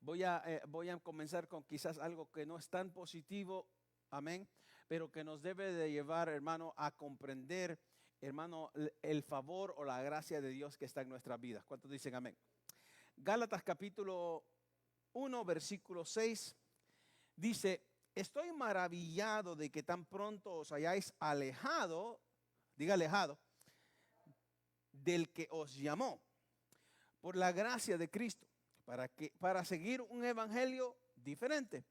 voy a comenzar con quizás algo que no es tan positivo, amén, pero que nos debe de llevar, hermano, a comprender, hermano, el favor o la gracia de Dios que está en nuestras vidas. ¿Cuántos dicen amén? Gálatas capítulo 1, versículo 6, dice: estoy maravillado de que tan pronto os hayáis alejado, diga alejado, del que os llamó por la gracia de Cristo, para seguir un evangelio diferente.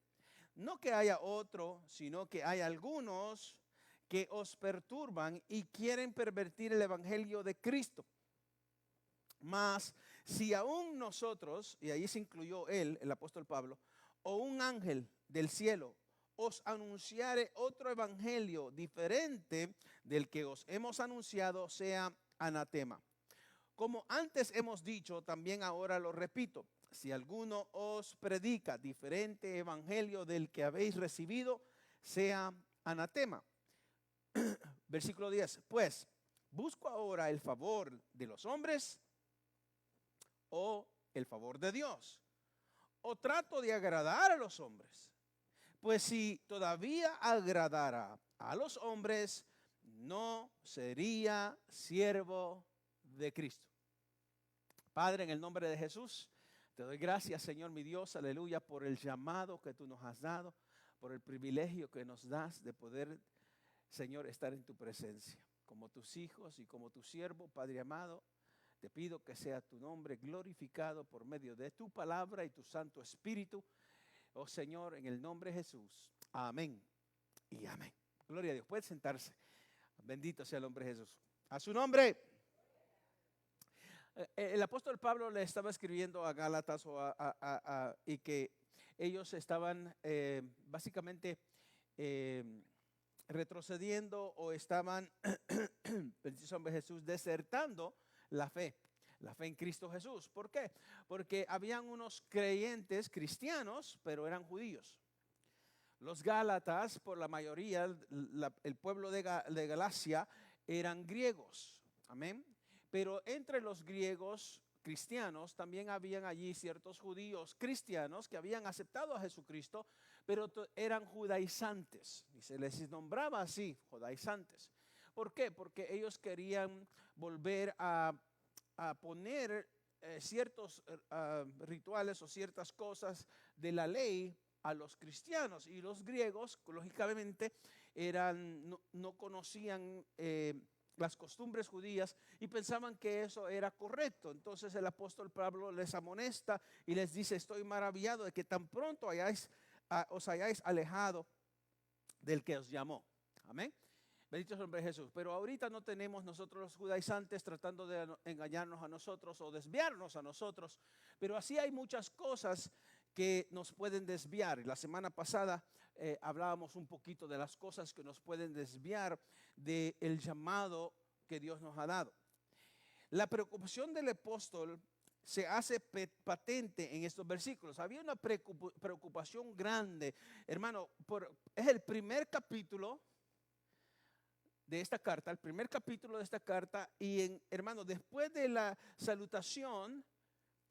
No que haya otro, sino que hay algunos que os perturban y quieren pervertir el evangelio de Cristo. Mas si aún nosotros, y ahí se incluyó él, el apóstol Pablo, o un ángel del cielo os anunciare otro evangelio diferente del que os hemos anunciado, sea anatema. Como antes hemos dicho, también ahora lo repito: si alguno os predica diferente evangelio del que habéis recibido, sea anatema. Versículo 10. Pues, ¿busco ahora el favor de los hombres o el favor de Dios? ¿O trato de agradar a los hombres? Pues si todavía agradara a los hombres, no sería siervo de Cristo. Padre, en el nombre de Jesús, te doy gracias, Señor mi Dios, aleluya, por el llamado que tú nos has dado, por el privilegio que nos das de poder, Señor, estar en tu presencia. Como tus hijos y como tu siervo, Padre amado, te pido que sea tu nombre glorificado por medio de tu palabra y tu Santo Espíritu. Oh Señor, en el nombre de Jesús. Amén y amén. Gloria a Dios. Puede sentarse. Bendito sea el nombre de Jesús. A su nombre. El apóstol Pablo le estaba escribiendo a Gálatas y que ellos estaban básicamente retrocediendo o estaban, bendito nombre de Jesús, desertando la fe en Cristo Jesús. ¿Por qué? Porque habían unos creyentes cristianos, pero eran judíos. Los Gálatas, por la mayoría, el pueblo de Galacia, eran griegos. Amén. Pero entre los griegos cristianos también habían allí ciertos judíos cristianos que habían aceptado a Jesucristo, pero eran judaizantes. Y se les nombraba así, judaizantes. ¿Por qué? Porque ellos querían volver a poner ciertos rituales o ciertas cosas de la ley a los cristianos, y los griegos lógicamente no conocían las costumbres judías y pensaban que eso era correcto. Entonces el apóstol Pablo les amonesta y les dice: estoy maravillado de que tan pronto os hayáis alejado del que os llamó. Amén. Bendito es el nombre de Jesús. Pero ahorita no tenemos nosotros los judaizantes tratando de engañarnos a nosotros o desviarnos a nosotros, pero así hay muchas cosas que nos pueden desviar. La semana pasada hablábamos un poquito de las cosas que nos pueden desviar del llamado que Dios nos ha dado. La preocupación del apóstol se hace patente en estos versículos. Había una preocupación grande, hermano. Es el primer capítulo de esta carta, el primer capítulo de esta carta, y hermano, después de la salutación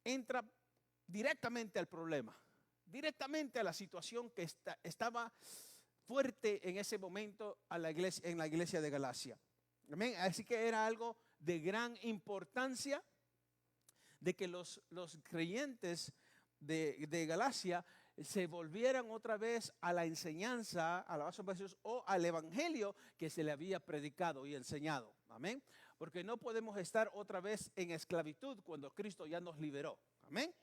entra directamente al problema, directamente a la situación que estaba fuerte en ese momento en la iglesia de Galacia. Amén. Así que era algo de gran importancia de que los creyentes de Galacia se volvieran otra vez a la enseñanza, a la base de Jesús, o al evangelio que se le había predicado y enseñado. Amén. Porque no podemos estar otra vez en esclavitud cuando Cristo ya nos liberó. Amén.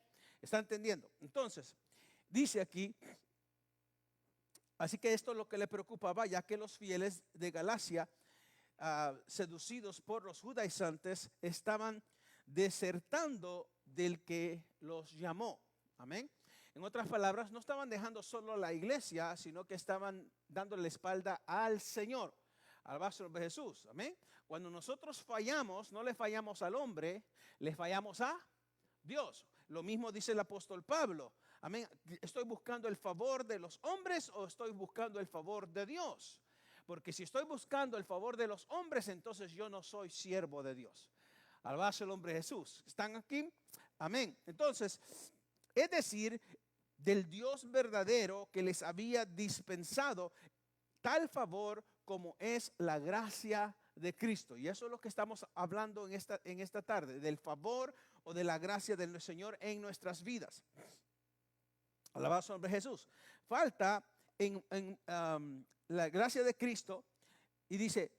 ¿Está entendiendo? Entonces, dice aquí, así que esto es lo que le preocupaba, ya que los fieles de Galacia, seducidos por los judaizantes, estaban desertando del que los llamó. Amén. En otras palabras, no estaban dejando solo la iglesia, sino que estaban dando la espalda al Señor, al vaso de Jesús. Amén. Cuando nosotros fallamos, no le fallamos al hombre, le fallamos a Dios. Lo mismo dice el apóstol Pablo. Amén. ¿Estoy buscando el favor de los hombres o estoy buscando el favor de Dios? Porque si estoy buscando el favor de los hombres, entonces yo no soy siervo de Dios. Alabado el nombre de Jesús. ¿Están aquí? Amén. Entonces, es decir, del Dios verdadero que les había dispensado tal favor como es la gracia de Cristo. Y eso es lo que estamos hablando en esta tarde, del favor o de la gracia del Señor en nuestras vidas. Alabado sea el nombre de Jesús. Falta en la gracia de Cristo y dice,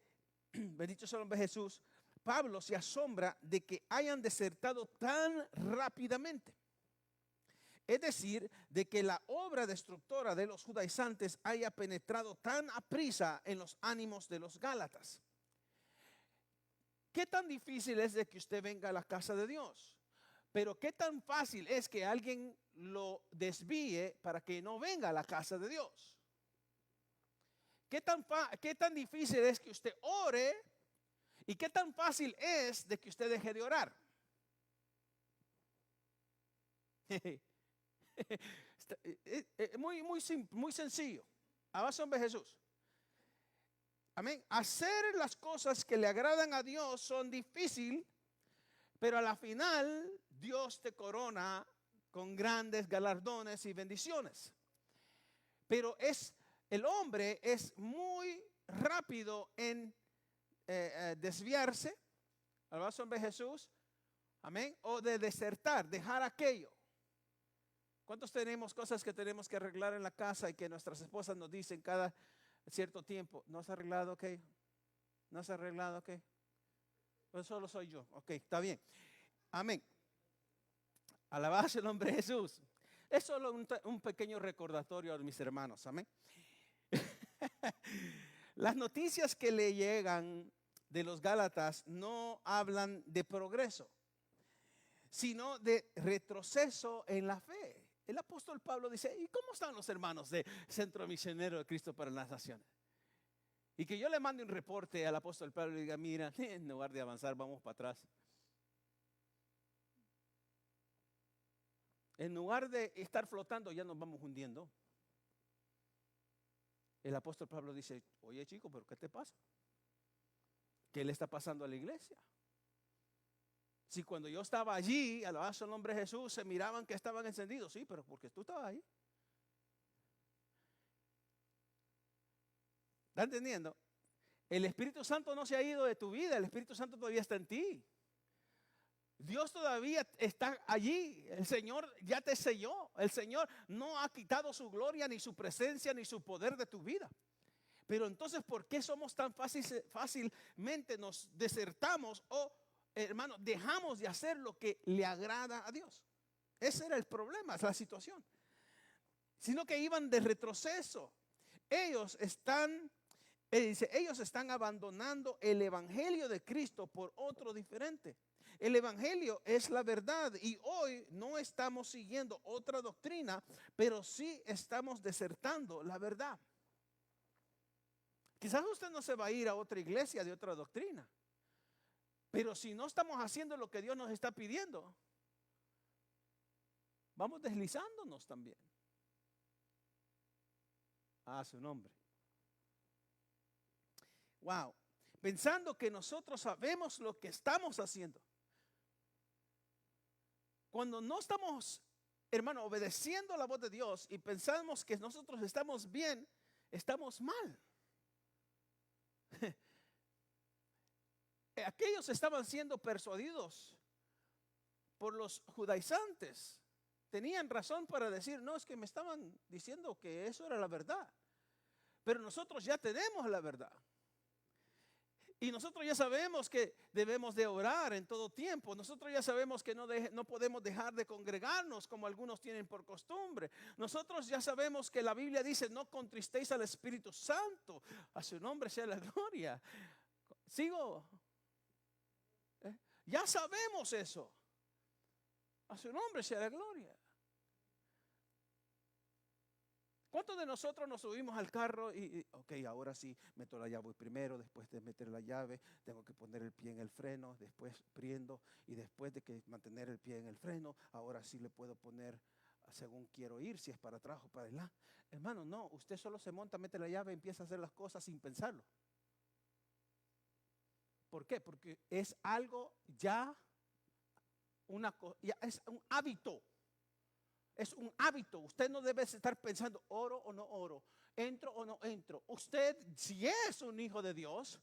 bendito sea el nombre de Jesús. Pablo se asombra de que hayan desertado tan rápidamente. Es decir, de que la obra destructora de los judaizantes haya penetrado tan aprisa en los ánimos de los gálatas. ¿Qué tan difícil es de que usted venga a la casa de Dios? Pero qué tan fácil es que alguien lo desvíe para que no venga a la casa de Dios. ¿Qué tan difícil es que usted ore y qué tan fácil es de que usted deje de orar? Muy sencillo. Alabado sea Jesús. Amén. Hacer las cosas que le agradan a Dios son difíciles, pero a la final Dios te corona con grandes galardones y bendiciones. Pero el hombre es muy rápido en desviarse. Alabado sea Jesús. Amén. O de desertar, dejar aquello. ¿Cuántos tenemos cosas que tenemos que arreglar en la casa y que nuestras esposas nos dicen cada cierto tiempo? ¿No has arreglado qué? ¿No has arreglado qué? Pues solo soy yo. Ok, está bien. Amén. Alabado sea el nombre de Jesús. Es solo un pequeño recordatorio a mis hermanos. Amén. Las noticias que le llegan de los Gálatas no hablan de progreso, sino de retroceso en la fe. El apóstol Pablo dice, ¿y cómo están los hermanos de Centro Misionero de Cristo para las Naciones? Y que yo le mande un reporte al apóstol Pablo y diga, mira, en lugar de avanzar, vamos para atrás. En lugar de estar flotando, ya nos vamos hundiendo. El apóstol Pablo dice, oye chico, ¿pero qué te pasa? ¿Qué le está pasando a la iglesia? Si cuando yo estaba allí, alabado sea el nombre de Jesús, se miraban que estaban encendidos. Sí, pero porque tú estabas ahí. ¿Está entendiendo? El Espíritu Santo no se ha ido de tu vida. El Espíritu Santo todavía está en ti. Dios todavía está allí. El Señor ya te selló. El Señor no ha quitado su gloria, ni su presencia, ni su poder de tu vida. Pero entonces, ¿por qué somos tan fácilmente nos desertamos o, hermano, dejamos de hacer lo que le agrada a Dios? Ese era el problema, es la situación. Sino que iban de retroceso. Ellos están abandonando el evangelio de Cristo por otro diferente. El evangelio es la verdad y hoy no estamos siguiendo otra doctrina, pero sí estamos desertando la verdad. Quizás usted no se va a ir a otra iglesia de otra doctrina, pero si no estamos haciendo lo que Dios nos está pidiendo, vamos deslizándonos también. A su nombre. Wow. Pensando que nosotros sabemos lo que estamos haciendo. Cuando no estamos, hermano, obedeciendo a la voz de Dios y pensamos que nosotros estamos bien, estamos mal. Aquellos estaban siendo persuadidos por los judaizantes. Tenían razón para decir, no, es que me estaban diciendo que eso era la verdad. Pero nosotros ya tenemos la verdad. Y nosotros ya sabemos que debemos de orar en todo tiempo. Nosotros ya sabemos que no podemos dejar de congregarnos como algunos tienen por costumbre. Nosotros ya sabemos que la Biblia dice, no contristéis al Espíritu Santo. A su nombre sea la gloria. ¿Sigo? Ya sabemos eso. A su nombre sea la gloria. ¿Cuántos de nosotros nos subimos al carro y ok, ahora sí, meto la llave primero, después de meter la llave, tengo que poner el pie en el freno, después prendo y después de que mantener el pie en el freno, ahora sí le puedo poner según quiero ir, si es para atrás o para adelante? Hermano, no, usted solo se monta, mete la llave, empieza a hacer las cosas sin pensarlo. ¿Por qué? Porque es algo ya es un hábito. es un hábito. Usted no debe estar pensando, oro o no oro, entro o no entro. Usted, si es un hijo de Dios,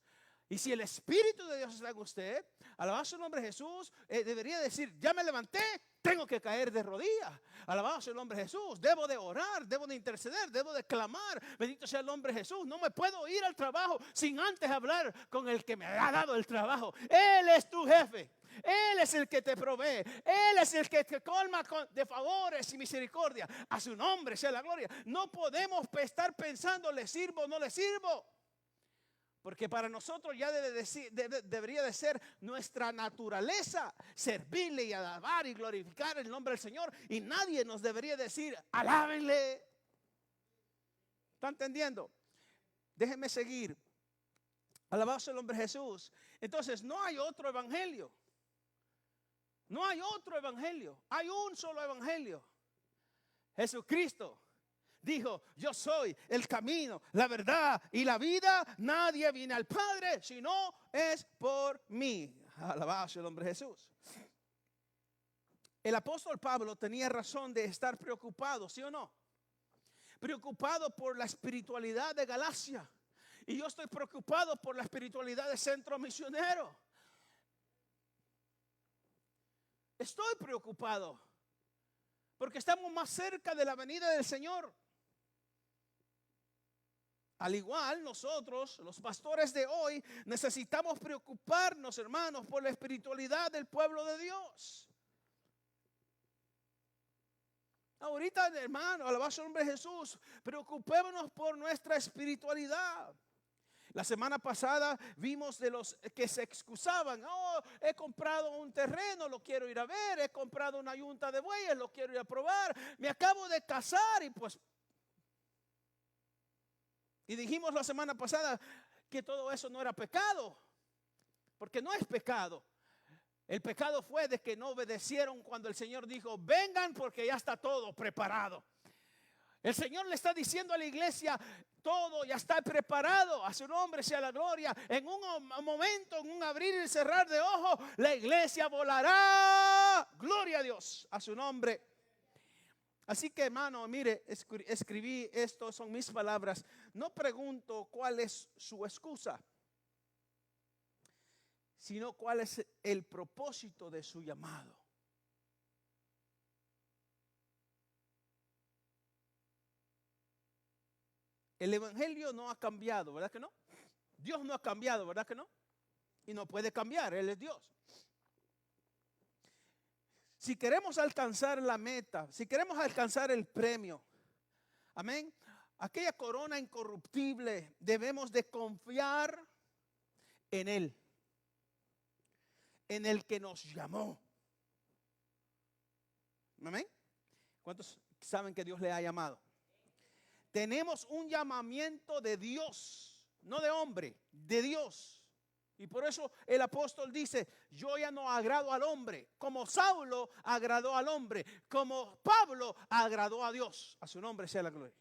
y si el Espíritu de Dios está en usted, alabado sea el nombre de Jesús, debería decir, ya me levanté, tengo que caer de rodillas. Alabado sea el nombre de Jesús, debo de orar, debo de interceder, debo de clamar. Bendito sea el nombre de Jesús. No me puedo ir al trabajo sin antes hablar con el que me ha dado el trabajo. Él es tu jefe. Él es el que te provee. Él es el que te colma de favores y misericordia. A su nombre sea la gloria. No podemos estar pensando, ¿le sirvo o no le sirvo? Porque para nosotros ya debería de ser nuestra naturaleza servirle y alabar y glorificar el nombre del Señor. Y nadie nos debería decir, alábenle. ¿Está entendiendo? Déjenme seguir. Alabado sea el nombre de Jesús. Entonces no hay otro evangelio. No hay otro evangelio. Hay un solo evangelio. Jesucristo dijo, yo soy el camino, la verdad y la vida. Nadie viene al Padre si no es por mí. Alabado sea el nombre de Jesús. El apóstol Pablo tenía razón de estar preocupado, ¿sí o no? Preocupado por la espiritualidad de Galacia. Y yo estoy preocupado por la espiritualidad de Centro Misionero. Estoy preocupado porque estamos más cerca de la venida del Señor. Al igual nosotros, los pastores de hoy, necesitamos preocuparnos, hermanos, por la espiritualidad del pueblo de Dios. Ahorita, hermano, alabado sea el nombre de Jesús, preocupémonos por nuestra espiritualidad. La semana pasada vimos de los que se excusaban. Oh, he comprado un terreno, lo quiero ir a ver. He comprado una yunta de bueyes, lo quiero ir a probar. Me acabo de casar y pues... Y dijimos la semana pasada que todo eso no era pecado, porque no es pecado. El pecado fue de que no obedecieron cuando el Señor dijo, vengan porque ya está todo preparado. El Señor le está diciendo a la iglesia, todo ya está preparado, a su nombre sea la gloria. En un momento, en un abrir y cerrar de ojos, la iglesia volará. Gloria a Dios, a su nombre. Así que, hermano, mire, escribí esto, son mis palabras. No pregunto cuál es su excusa, sino cuál es el propósito de su llamado. El evangelio no ha cambiado, ¿verdad que no? Dios no ha cambiado, ¿verdad que no? Y no puede cambiar, Él es Dios. Si queremos alcanzar la meta, si queremos alcanzar el premio, amén, aquella corona incorruptible, debemos de confiar en Él, en el que nos llamó. Amén. ¿Cuántos saben que Dios le ha llamado? Tenemos un llamamiento de Dios, no de hombre, de Dios. Y por eso el apóstol dice, yo ya no agrado al hombre, como Saulo agradó al hombre, como Pablo agradó a Dios. A su nombre sea la gloria.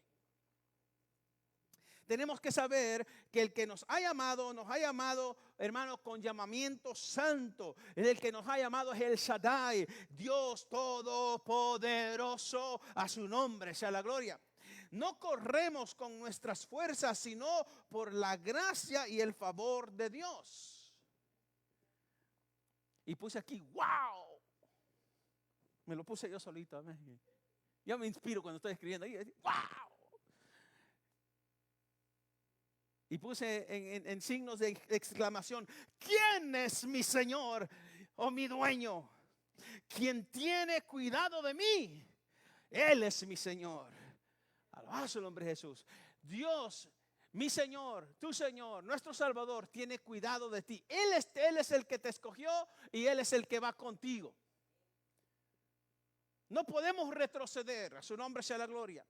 Tenemos que saber que el que nos ha llamado, hermano, con llamamiento santo. El que nos ha llamado es el Shaddai, Dios todopoderoso. A su nombre sea la gloria. No corremos con nuestras fuerzas, sino por la gracia y el favor de Dios. Y puse aquí, wow. Me lo puse yo solito. Yo me inspiro cuando estoy escribiendo ahí, wow. Y puse en signos de exclamación, ¿quién es mi Señor o mi dueño? Quien tiene cuidado de mí, Él es mi Señor. Alabado sea el nombre de Jesús. Dios, mi Señor, tu Señor, nuestro Salvador, tiene cuidado de ti. Él es el que te escogió y Él es el que va contigo. No podemos retroceder. A su nombre sea la gloria.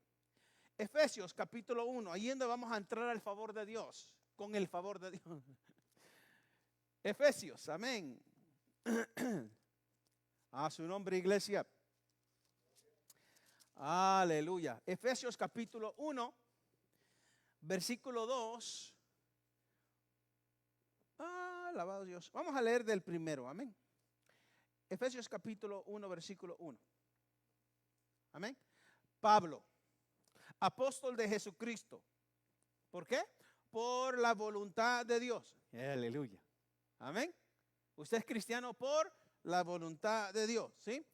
Efesios capítulo 1. Ahí donde vamos a entrar al favor de Dios. Con el favor de Dios. Efesios, amén. A su nombre, iglesia. Aleluya. Efesios capítulo 1, versículo 2. Alabado Dios. Vamos a leer del primero, amén. Efesios capítulo 1, versículo 1. Amén. Pablo, apóstol de Jesucristo. ¿Por qué? Por la voluntad de Dios. Aleluya. Amén. Usted es cristiano por la voluntad de Dios, ¿sí?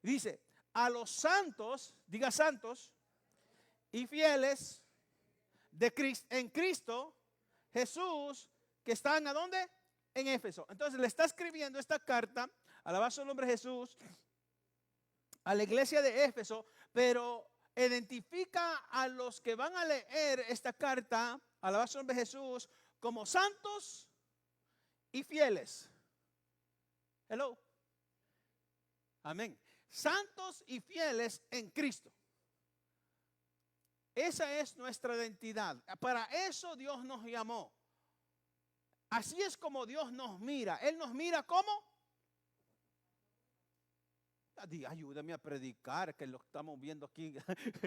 Dice, a los santos, diga santos, y fieles en Cristo Jesús, que están ¿a dónde? En Éfeso. Entonces le está escribiendo esta carta, alabado el nombre de Jesús, a la iglesia de Éfeso, pero identifica a los que van a leer esta carta, alabado el nombre de Jesús, como santos y fieles. Hello. Amén. Santos y fieles en Cristo. Esa es nuestra identidad. Para eso Dios nos llamó. Así es como Dios nos mira. Él nos mira como. Ayúdame a predicar, que lo estamos viendo aquí.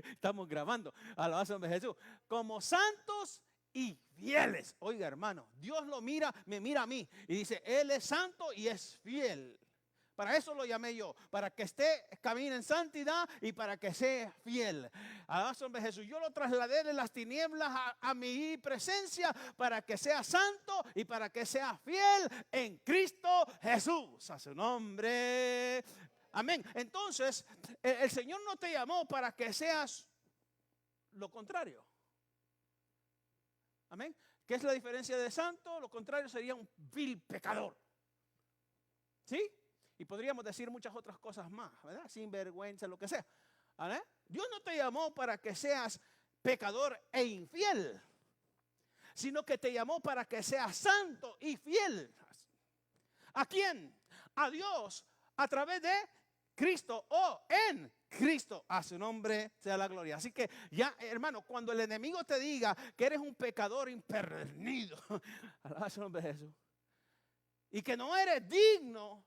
Estamos grabando. Alabanza de Jesús. Como santos y fieles. Oiga, hermano, Dios lo mira, me mira a mí. Y dice, Él es santo y es fiel. Para eso lo llamé yo, para que camine en santidad y para que sea fiel. Alabanza de Jesús. Yo lo trasladé de las tinieblas a mi presencia para que sea santo y para que sea fiel en Cristo Jesús. A su nombre. Amén. Entonces, el Señor no te llamó para que seas lo contrario. Amén. ¿Qué es la diferencia de santo? Lo contrario sería un vil pecador. ¿Sí? Y podríamos decir muchas otras cosas más, ¿verdad? Sin vergüenza, lo que sea. ¿Vale? Dios no te llamó para que seas pecador e infiel, sino que te llamó para que seas santo y fiel. ¿A quién? A Dios, a través de Cristo o en Cristo. A su nombre sea la gloria. Así que ya, hermano, cuando el enemigo te diga que eres un pecador impernido, a su nombre de Jesús, y que no eres digno,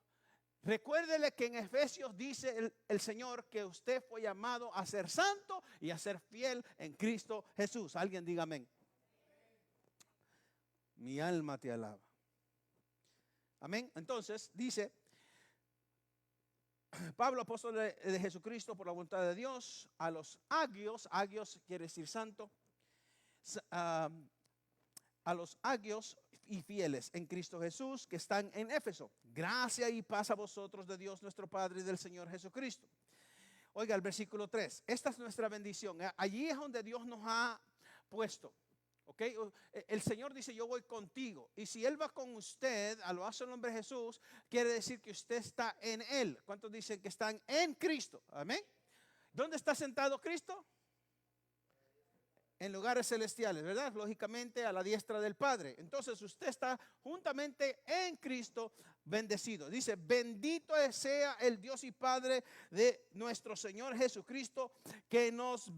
recuérdele que en Efesios dice el Señor que usted fue llamado a ser santo y a ser fiel en Cristo Jesús. Alguien diga amén. Mi alma te alaba. Amén. Entonces dice Pablo, apóstol de Jesucristo por la voluntad de Dios, a los agios quiere decir santo, a los agios y fieles en Cristo Jesús que están en Éfeso. Gracia y paz a vosotros de Dios nuestro Padre y del Señor Jesucristo. Oiga, el versículo 3. Esta es nuestra bendición. Allí es donde Dios nos ha puesto. ¿Ok? El Señor dice, yo voy contigo. Y si Él va con usted, a lo hace el nombre de Jesús, quiere decir que usted está en Él. ¿Cuántos dicen que están en Cristo? Amén. ¿Dónde está sentado Cristo? En lugares celestiales, ¿verdad? Lógicamente a la diestra del Padre. Entonces usted está juntamente en Cristo bendecido. Dice, bendito sea el Dios y Padre de nuestro Señor Jesucristo, que nos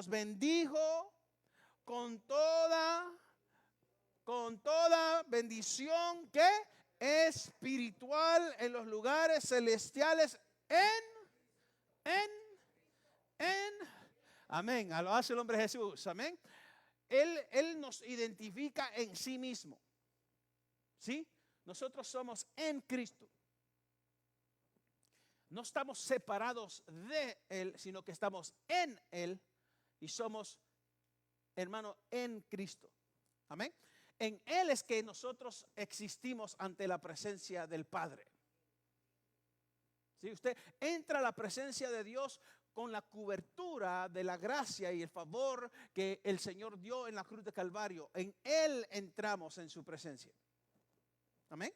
bendijo con toda bendición que espiritual en los lugares celestiales amén. A lo hace el hombre Jesús. Amén. Él nos identifica en sí mismo. ¿Sí? Nosotros somos en Cristo. No estamos separados de Él, sino que estamos en Él y somos, hermano, en Cristo. Amén. En Él es que nosotros existimos ante la presencia del Padre. ¿Sí? Usted entra a la presencia de Dios con la cobertura de la gracia y el favor que el Señor dio en la cruz de Calvario. En Él entramos en su presencia. Amén.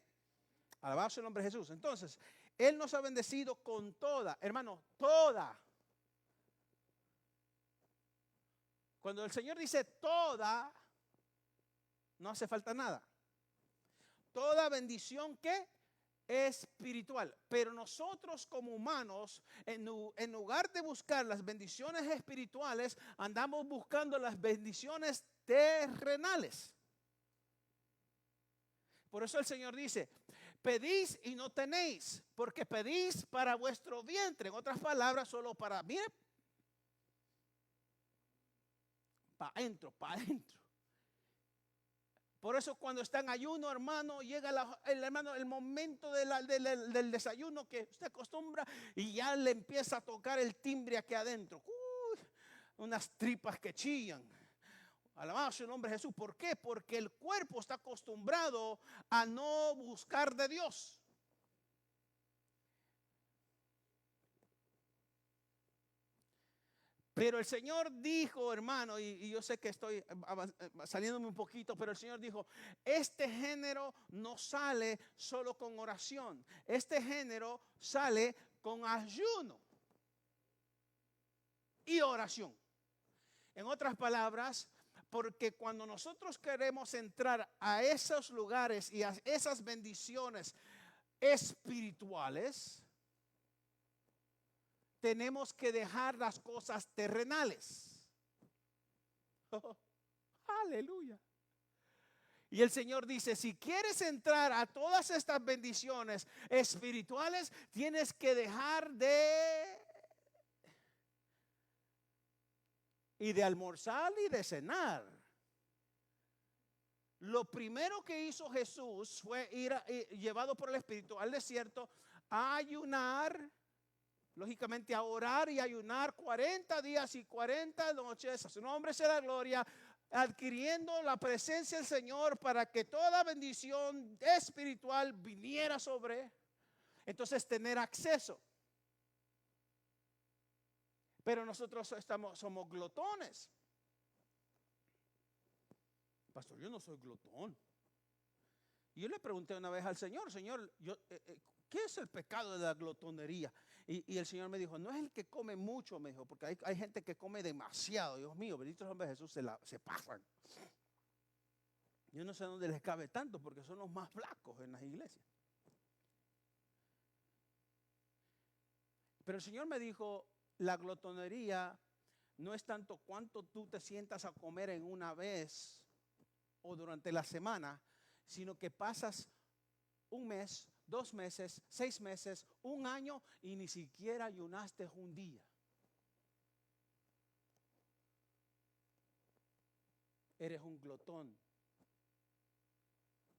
Alabado sea el nombre de Jesús. Entonces, Él nos ha bendecido con toda, hermano, toda. Cuando el Señor dice toda, no hace falta nada. Toda bendición que espiritual. Pero nosotros como humanos, en lugar de buscar las bendiciones espirituales, andamos buscando las bendiciones terrenales. Por eso el Señor dice, pedís y no tenéis, porque pedís para vuestro vientre. En otras palabras, solo para, mire, para adentro, para adentro. Por eso cuando está en ayuno, hermano, llega el momento del desayuno que usted acostumbra y ya le empieza a tocar el timbre aquí adentro. Unas tripas que chillan. Alabado sea el nombre de Jesús. ¿Por qué? Porque el cuerpo está acostumbrado a no buscar de Dios. Pero el Señor dijo, hermano, y yo sé que estoy saliéndome un poquito, pero el Señor dijo, este género no sale solo con oración. Este género sale con ayuno y oración. En otras palabras, porque cuando nosotros queremos entrar a esos lugares y a esas bendiciones espirituales, tenemos que dejar las cosas terrenales. Oh, aleluya. Y el Señor dice, si quieres entrar a todas estas bendiciones espirituales, tienes que dejar de almorzar y de cenar. Lo primero que hizo Jesús fue ir llevado por el Espíritu al desierto a ayunar. Lógicamente a orar y ayunar 40 días y 40 noches, a su nombre sea la gloria, adquiriendo la presencia del Señor para que toda bendición espiritual viniera sobre. Entonces tener acceso. Pero nosotros somos glotones. Pastor, yo no soy glotón. Y yo le pregunté una vez al Señor, ¿qué es el pecado de la glotonería? Y el Señor me dijo, no es el que come mucho, me dijo, porque hay gente que come demasiado. Dios mío, bendito el nombre de Jesús, se pasan. Yo no sé dónde les cabe tanto, porque son los más flacos en las iglesias. Pero el Señor me dijo, la glotonería no es tanto cuánto tú te sientas a comer en una vez o durante la semana, sino que pasas un mes, 2 meses, 6 meses, un año y ni siquiera ayunaste un día. Eres un glotón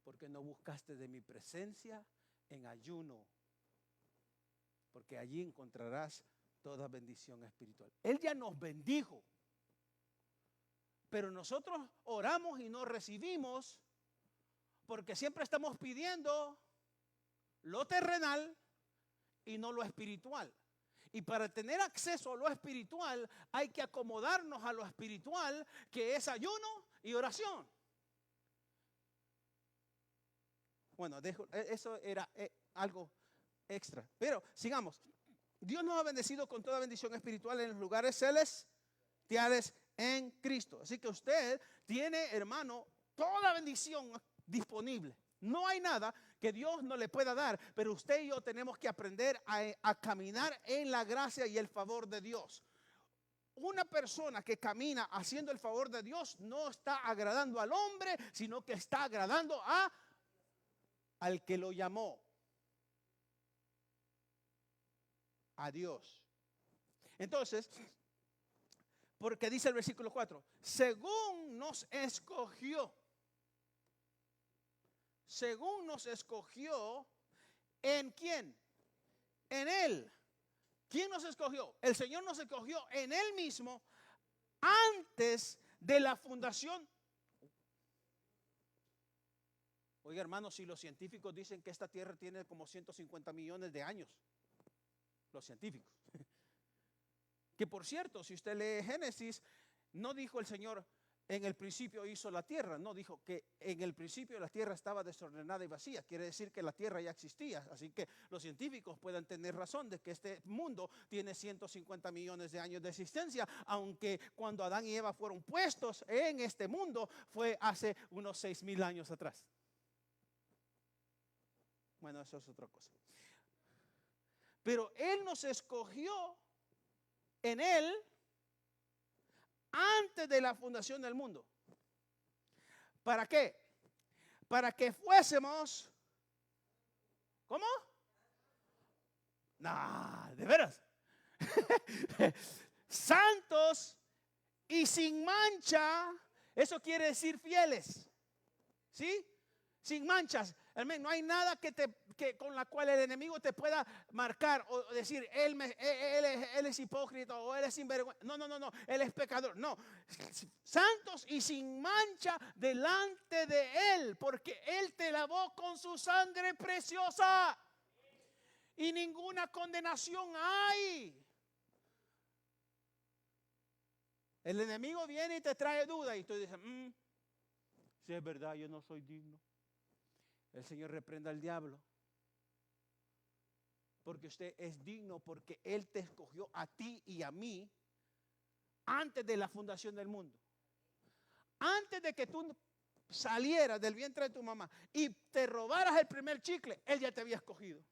porque no buscaste de mi presencia en ayuno, porque allí encontrarás toda bendición espiritual. Él ya nos bendijo, pero nosotros oramos y no recibimos porque siempre estamos pidiendo lo terrenal y no lo espiritual. Y para tener acceso a lo espiritual hay que acomodarnos a lo espiritual, que es ayuno y oración. Bueno, eso era algo extra. Pero sigamos. Dios nos ha bendecido con toda bendición espiritual en los lugares celestiales en Cristo. Así que usted tiene, hermano, toda bendición disponible. No hay nada que Dios no le pueda dar, pero usted y yo tenemos que aprender a caminar en la gracia y el favor de Dios. Una persona que camina haciendo el favor de Dios no está agradando al hombre, sino que está agradando al que lo llamó, a Dios. Entonces, porque dice el versículo 4, según nos escogió ¿en quién? En Él. ¿Quién nos escogió? El Señor nos escogió en Él mismo antes de la fundación. Oiga, hermano, si los científicos dicen que esta tierra tiene como 150 millones de años, los científicos. Que por cierto, si usted lee Génesis, no dijo el Señor, en el principio hizo la tierra. No, dijo que en el principio la tierra estaba desordenada y vacía. Quiere decir que la tierra ya existía. Así que los científicos pueden tener razón de que este mundo tiene 150 millones de años de existencia, aunque cuando Adán y Eva fueron puestos en este mundo fue hace unos 6,000 años atrás. Bueno, eso es otra cosa. Pero Él nos escogió en Él antes de la fundación del mundo. ¿Para qué? Para que fuésemos, ¿cómo? No, de veras. Santos y sin mancha. Eso quiere decir fieles. ¿Sí? Sin manchas. Amén. No hay nada con la cual el enemigo te pueda marcar o decir, él es hipócrita o él es sinvergüenza. No. Él es pecador. No. Santos y sin mancha delante de él, porque él te lavó con su sangre preciosa. Y ninguna condenación hay. El enemigo viene y te trae duda y tú dices, si es verdad, yo no soy digno. El Señor reprenda al diablo. Porque usted es digno, porque Él te escogió a ti y a mí antes de la fundación del mundo. Antes de que tú salieras del vientre de tu mamá y te robaras el primer chicle, Él ya te había escogido.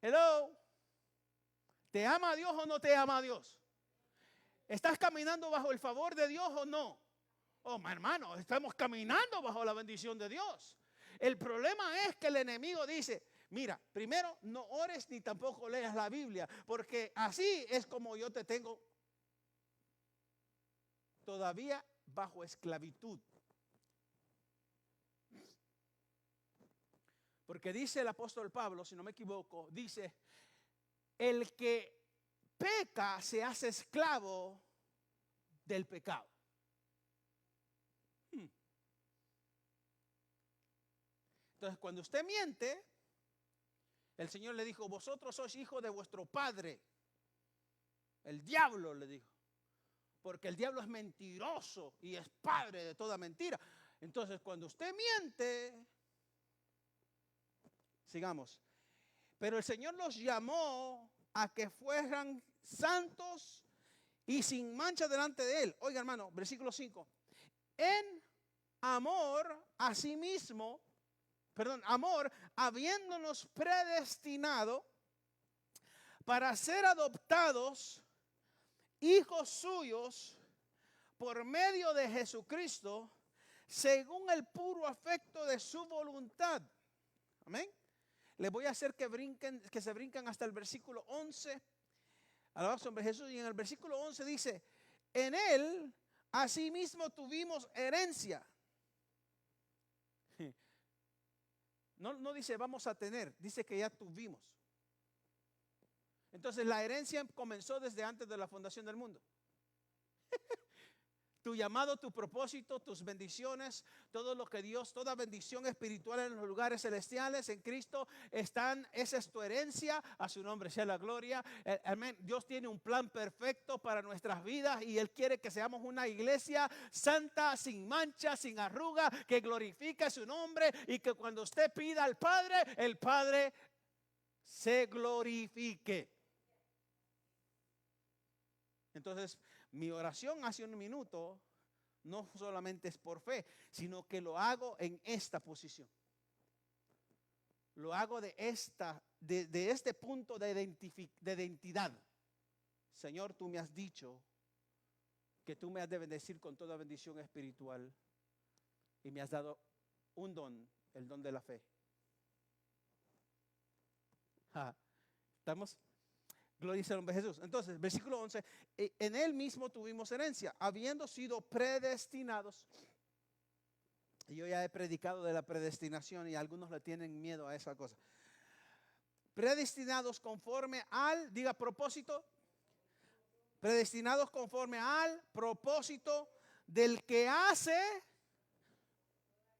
Hello. ¿Te ama Dios o no te ama Dios? ¿Estás caminando bajo el favor de Dios o no? Oh, mi hermano, estamos caminando bajo la bendición de Dios. El problema es que el enemigo dice, mira, primero no ores ni tampoco leas la Biblia, porque así es como yo te tengo todavía bajo esclavitud. Porque dice el apóstol Pablo, si no me equivoco, dice, el que peca se hace esclavo del pecado. Entonces, cuando usted miente, el Señor le dijo, vosotros sois hijos de vuestro padre. El diablo le dijo. Porque el diablo es mentiroso y es padre de toda mentira. Entonces, cuando usted miente, sigamos. Pero el Señor los llamó a que fueran santos y sin mancha delante de Él. Oiga, hermano, versículo 5. En amor a sí mismo, amor, habiéndonos predestinado para ser adoptados hijos suyos por medio de Jesucristo, según el puro afecto de su voluntad. Amén. Les voy a hacer que se brinquen hasta el versículo 11. Alabado sobre Jesús. Y en el versículo 11 dice, en él asimismo tuvimos herencia. No dice vamos a tener, dice que ya tuvimos. Entonces la herencia comenzó desde antes de la fundación del mundo. Tu llamado, tu propósito, tus bendiciones, todo lo que Dios, toda bendición espiritual en los lugares celestiales en Cristo están, esa es tu herencia, a su nombre sea la gloria. Amén. Dios tiene un plan perfecto para nuestras vidas y Él quiere que seamos una iglesia santa, sin mancha, sin arruga, que glorifique su nombre y que cuando usted pida al Padre, el Padre se glorifique. Entonces, mi oración hace un minuto no solamente es por fe, sino que lo hago en esta posición. Lo hago de este punto de identidad. Señor, tú me has dicho que tú me has de bendecir con toda bendición espiritual y me has dado un don, el don de la fe. ¿Estamos? Gloria al nombre de Jesús. Entonces, versículo 11, en él mismo tuvimos herencia, habiendo sido predestinados. Y yo ya he predicado de la predestinación y algunos le tienen miedo a esa cosa. Predestinados conforme al, diga propósito, predestinados conforme al propósito del que hace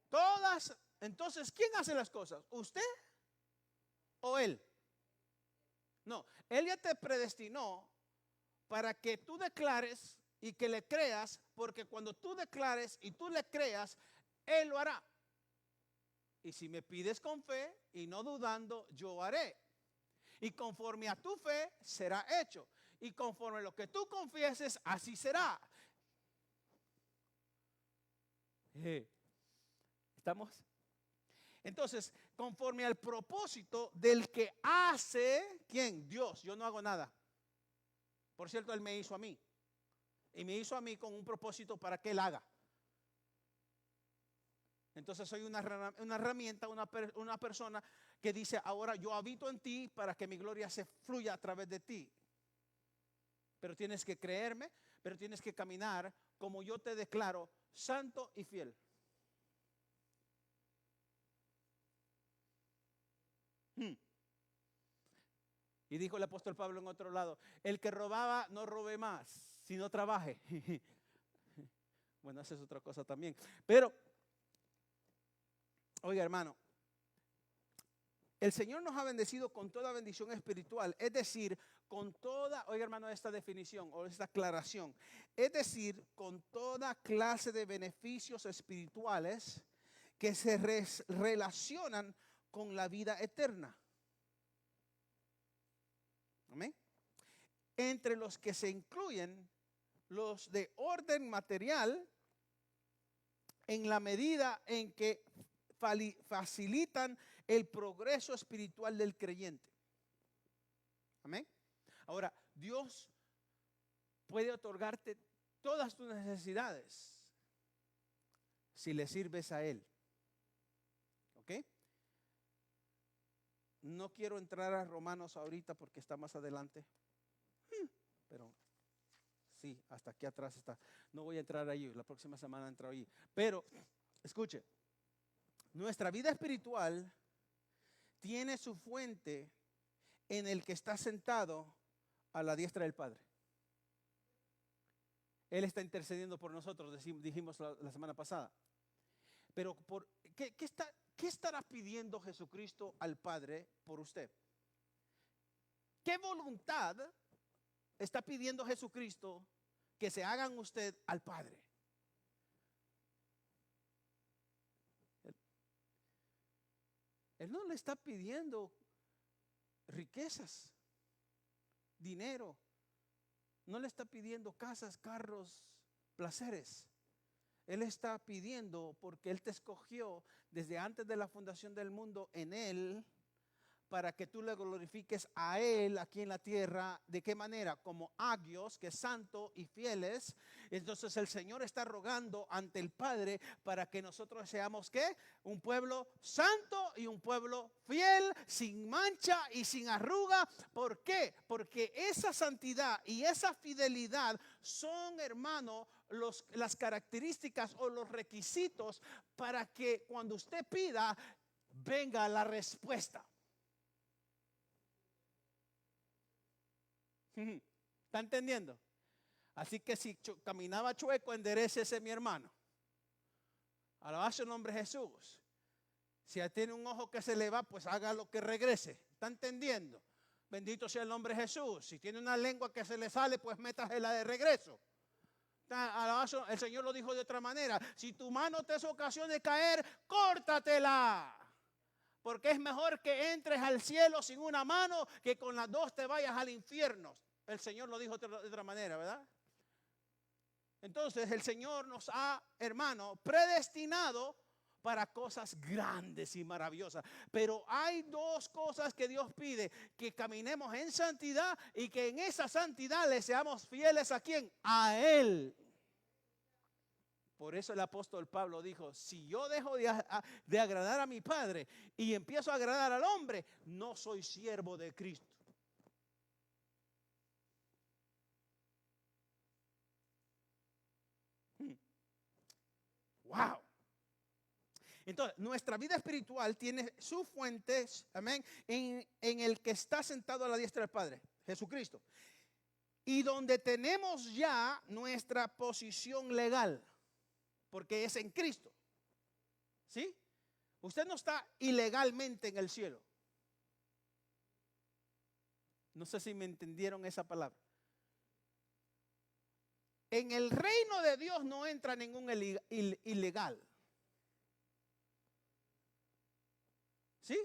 todas. Entonces, ¿quién hace las cosas? ¿Usted o él? No, Él ya te predestinó para que tú declares y que le creas, porque cuando tú declares y tú le creas, Él lo hará. Y si me pides con fe y no dudando, yo haré. Y conforme a tu fe será hecho. Y conforme a lo que tú confieses, así será. ¿Estamos? Entonces, conforme al propósito del que hace, ¿quién? Dios. Yo no hago nada. Por cierto, Él me hizo a mí. Y me hizo a mí con un propósito para que Él haga. Entonces soy una herramienta, una persona que dice, ahora yo habito en ti para que mi gloria se fluya a través de ti. Pero tienes que creerme, pero tienes que caminar como yo te declaro, santo y fiel. Y dijo el apóstol Pablo en otro lado, el que robaba no robe más, sino trabaje. Bueno, esa es otra cosa también. Pero, oiga hermano, el Señor nos ha bendecido con toda bendición espiritual, es decir, con toda, oiga hermano, esta definición o esta aclaración, es decir, con toda clase de beneficios espirituales que se relacionan con la vida eterna. Amén. Entre los que se incluyen los de orden material en la medida en que facilitan el progreso espiritual del creyente. Amén. Ahora, Dios puede otorgarte todas tus necesidades si le sirves a Él. ¿Ok? No quiero entrar a Romanos ahorita porque está más adelante. Pero sí, hasta aquí atrás está. No voy a entrar allí, la próxima semana entro allí. Pero, escuche, nuestra vida espiritual tiene su fuente en el que está sentado a la diestra del Padre. Él está intercediendo por nosotros, dijimos la semana pasada. Pero, ¿qué estará pidiendo Jesucristo al Padre por usted? ¿Qué voluntad está pidiendo Jesucristo que se hagan usted al Padre? Él no le está pidiendo riquezas, dinero. No le está pidiendo casas, carros, placeres. Él está pidiendo porque Él te escogió desde antes de la fundación del mundo en Él, para que tú le glorifiques a Él aquí en la tierra. ¿De qué manera? Como agios, que es santo y fieles. Entonces el Señor está rogando ante el Padre para que nosotros seamos ¿qué? Un pueblo santo y un pueblo fiel, sin mancha y sin arruga. ¿Por qué? Porque esa santidad y esa fidelidad son, hermano, las características o los requisitos para que cuando usted pida, venga la respuesta. ¿Está entendiendo? Así que si caminaba chueco, enderécese, mi hermano. Alabado sea el nombre de Jesús. Si tiene un ojo que se le va, pues haga lo que regrese. ¿Está entendiendo? Bendito sea el nombre de Jesús. Si tiene una lengua que se le sale, pues métasela de regreso. El Señor lo dijo de otra manera. Si tu mano te es ocasión de caer, córtatela. Porque es mejor que entres al cielo sin una mano que con las dos te vayas al infierno. El Señor lo dijo de otra manera, ¿verdad? Entonces el Señor nos ha, hermano, predestinado para cosas grandes y maravillosas. Pero hay dos cosas que Dios pide: que caminemos en santidad y que en esa santidad le seamos fieles ¿a quién? A Él. Por eso el apóstol Pablo dijo: si yo dejo de agradar a mi Padre y empiezo a agradar al hombre, no soy siervo de Cristo. Wow. Entonces, nuestra vida espiritual tiene sus fuentes, amén, en el que está sentado a la diestra del Padre, Jesucristo. Y donde tenemos ya nuestra posición legal, porque es en Cristo. ¿Sí? Usted no está ilegalmente en el cielo. No sé si me entendieron esa palabra. En el reino de Dios no entra ningún ilegal. ¿Sí?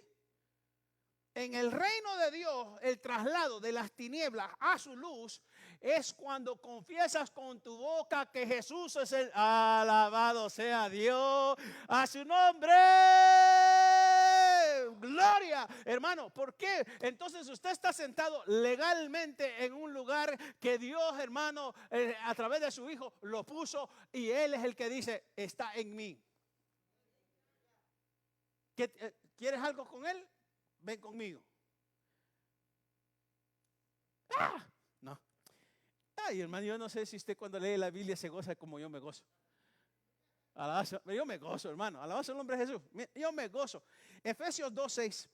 En el reino de Dios, el traslado de las tinieblas a su luz es cuando confiesas con tu boca que Jesús es el alabado sea Dios, a su nombre. Gloria, hermano. ¿Por qué? Entonces usted está sentado legalmente en un lugar que Dios, hermano, a través de su Hijo lo puso, y Él es el que dice: está en mí. ¿Quieres algo con Él? Ven conmigo. No. Ay, hermano, yo no sé si usted cuando lee la Biblia se goza como yo me gozo. Alabanza, yo me gozo, hermano. Alabanza al nombre de Jesús. Yo me gozo. Efesios 2:6.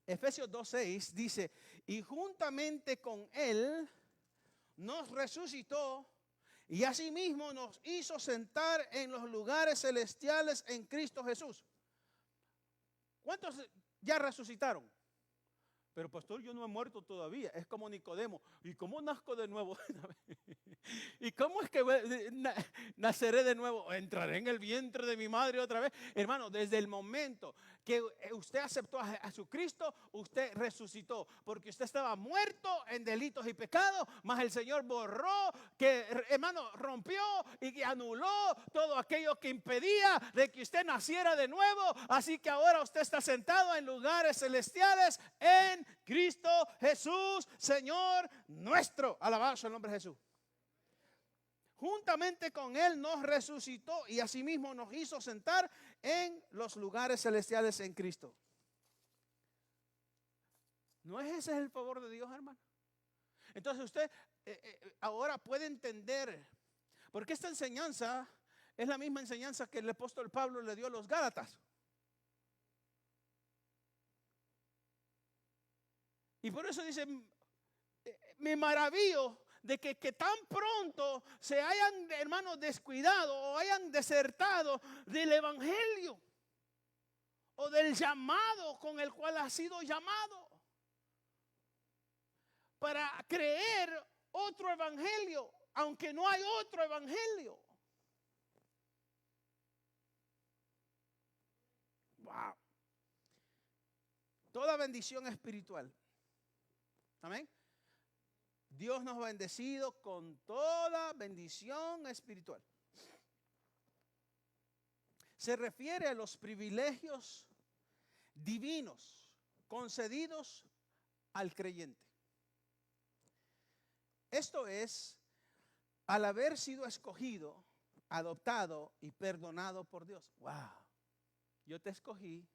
Efesios 2:6 dice, y juntamente con Él nos resucitó y asimismo nos hizo sentar en los lugares celestiales en Cristo Jesús. ¿Cuántos ya resucitaron? Pero pastor, yo no he muerto todavía. Es como Nicodemo. ¿Y cómo nazco de nuevo? ¿Y cómo es que naceré de nuevo? ¿Entraré en el vientre de mi madre otra vez? Hermano, desde el momento que usted aceptó a Jesucristo, usted resucitó. Porque usted estaba muerto en delitos y pecados, mas el Señor borró, que hermano, rompió y anuló todo aquello que impedía de que usted naciera de nuevo. Así que ahora usted está sentado en lugares celestiales en Cristo Jesús, Señor nuestro. Alabado el nombre de Jesús. Juntamente con Él nos resucitó y asimismo nos hizo sentar en los lugares celestiales en Cristo. ¿No es ese el favor de Dios, hermano? Entonces usted ahora puede entender, porque esta enseñanza es la misma enseñanza que el apóstol Pablo le dio a los Gálatas. Y por eso dice, me maravillo de que tan pronto se hayan, hermanos, descuidado o hayan desertado del evangelio o del llamado con el cual ha sido llamado para creer otro evangelio, aunque no hay otro evangelio. Wow. Toda bendición espiritual. Amén. Dios nos ha bendecido con toda bendición espiritual. Se refiere a los privilegios divinos concedidos al creyente. Esto es, al haber sido escogido, adoptado y perdonado por Dios. Wow. Yo te escogí,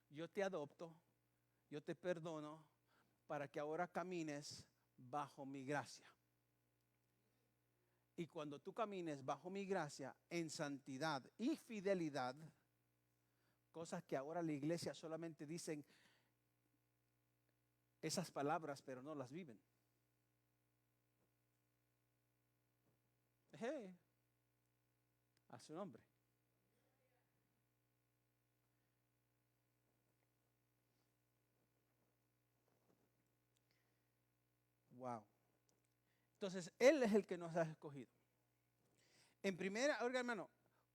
yo te adopto, yo te perdono, para que ahora camines bajo mi gracia. Y cuando tú camines bajo mi gracia en santidad y fidelidad, cosas que ahora la iglesia solamente dicen esas palabras, pero no las viven. A su nombre. Wow. Entonces, Él es el que nos ha escogido. En primera, oiga hermano,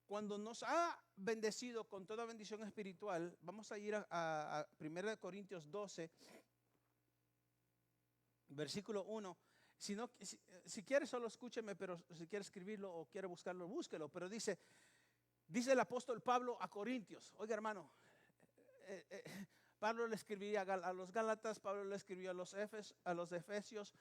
cuando nos ha bendecido con toda bendición espiritual, vamos a ir a 1 Corintios 12, versículo 1. Si quiere solo escúcheme, pero si quiere escribirlo o quiere buscarlo, búsquelo. Pero dice el apóstol Pablo a Corintios. Oiga hermano, Pablo le escribía a los Gálatas, Pablo le escribió a los Efesios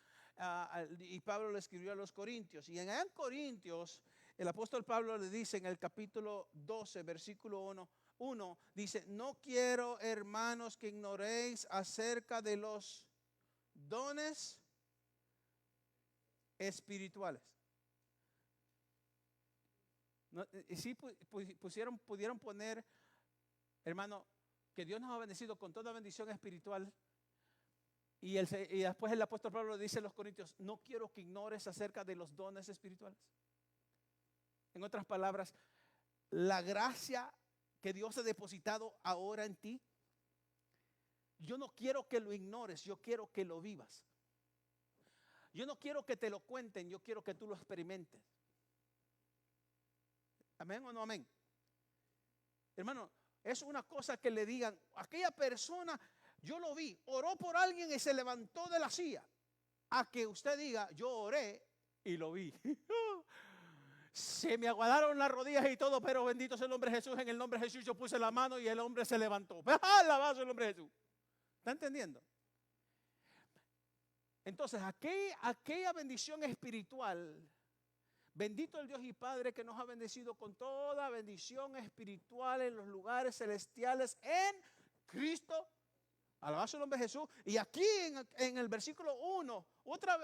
y Pablo le escribió a los Corintios. Y en Corintios, el apóstol Pablo le dice en el capítulo 12, versículo 1, dice, no quiero, hermanos, que ignoréis acerca de los dones espirituales. ¿No? Y si pudieron poner, hermano, que Dios nos ha bendecido con toda bendición espiritual. Y después el apóstol Pablo dice a los Corintios, no quiero que ignores acerca de los dones espirituales. En otras palabras, la gracia que Dios ha depositado ahora en ti, yo no quiero que lo ignores, yo quiero que lo vivas. Yo no quiero que te lo cuenten, yo quiero que tú lo experimentes. ¿Amén o no amén? Hermano, es una cosa que le digan, aquella persona, yo lo vi, oró por alguien y se levantó de la silla. A que usted diga, yo oré y lo vi. Se me aguadaron las rodillas y todo, pero bendito sea el nombre de Jesús. En el nombre de Jesús yo puse la mano y el hombre se levantó. Alabado el nombre de Jesús. ¿Está entendiendo? Entonces, aquella bendición espiritual, bendito el Dios y Padre que nos ha bendecido con toda bendición espiritual en los lugares celestiales en Cristo. Alabado el nombre de Jesús. Y aquí en el versículo 1,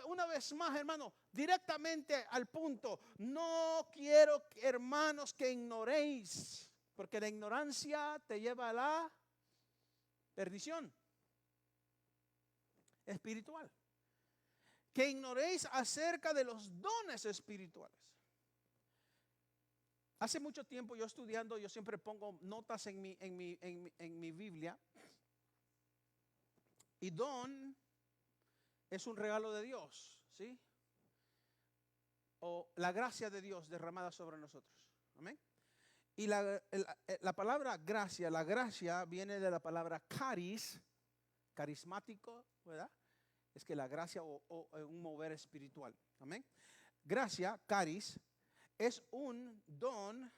una vez más, hermano, directamente al punto. No quiero, hermanos, que ignoréis, porque la ignorancia te lleva a la perdición espiritual. Que ignoréis acerca de los dones espirituales. Hace mucho tiempo yo estudiando, yo siempre pongo notas en mi Biblia. Y don es un regalo de Dios, ¿sí? O la gracia de Dios derramada sobre nosotros. Amén. Y la palabra gracia, la gracia viene de la palabra caris, carismático, ¿verdad? Es que la gracia o un mover espiritual. Amén. Gracia, caris, es un don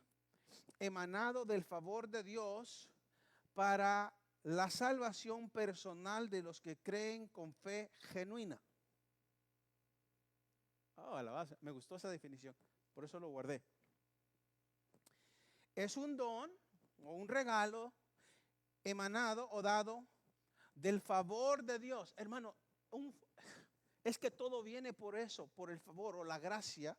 emanado del favor de Dios para la salvación personal de los que creen con fe genuina. Oh, alabanza. Me gustó esa definición, por eso lo guardé. Es un don o un regalo emanado o dado del favor de Dios. Hermano, es que todo viene por eso, por el favor o la gracia,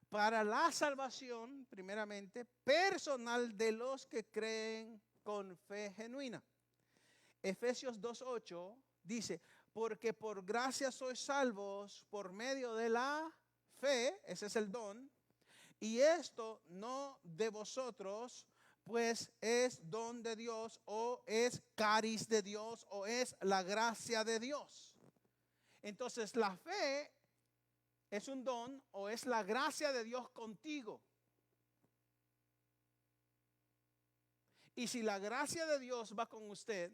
para la salvación, primeramente, personal de los que creen con fe genuina. Efesios 2:8 dice, porque por gracia sois salvos por medio de la fe, ese es el don, y esto no de vosotros, pues es don de Dios o es caris de Dios o es la gracia de Dios. Entonces la fe es un don o es la gracia de Dios contigo. Y si la gracia de Dios va con usted